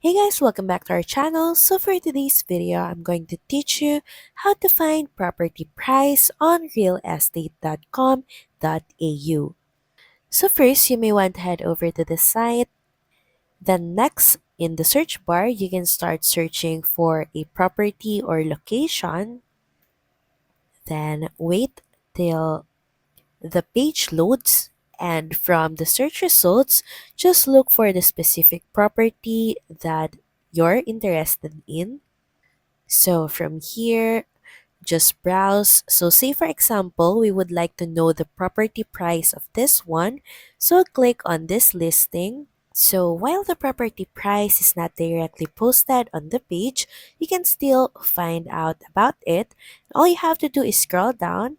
Hey guys, welcome back to our channel. So for today's video, I'm going to teach you how to find property price on realestate.com.au. So first, you may want to head over to the site. Then next, in the search bar, you can start searching for a property or location. Then wait till the page loads. And from the search results, just look for the specific property that you're interested in. So from here, just browse. So say for example, we would like to know the property price of this one. So click on this listing. So while the property price is not directly posted on the page, you can still find out about it. All you have to do is scroll down.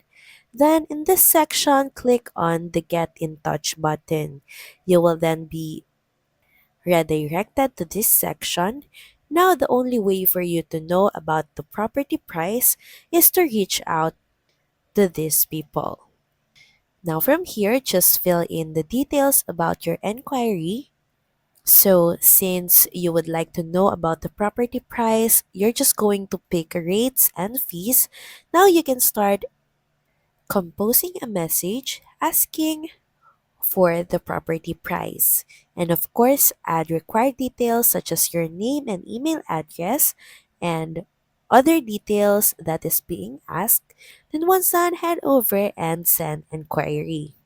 Then in this section, click on the Get in Touch button. You will then be redirected to this section. Now, the only way for you to know about the property price is to reach out to these people. Now, from here, just fill in the details about your enquiry. So, since you would like to know about the property price, you're just going to pick rates and fees. Now, you can start composing a message asking for the property price. And of course, add required details such as your name and email address and other details that is being asked. Then once done, head over and send inquiry.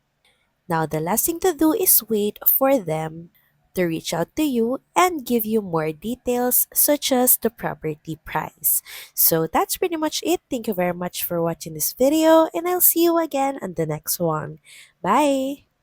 Now the last thing to do is wait for them to reach out to you and give you more details such as the property price. So that's pretty much it. Thank you very much for watching this video and I'll see you again on the next one. Bye!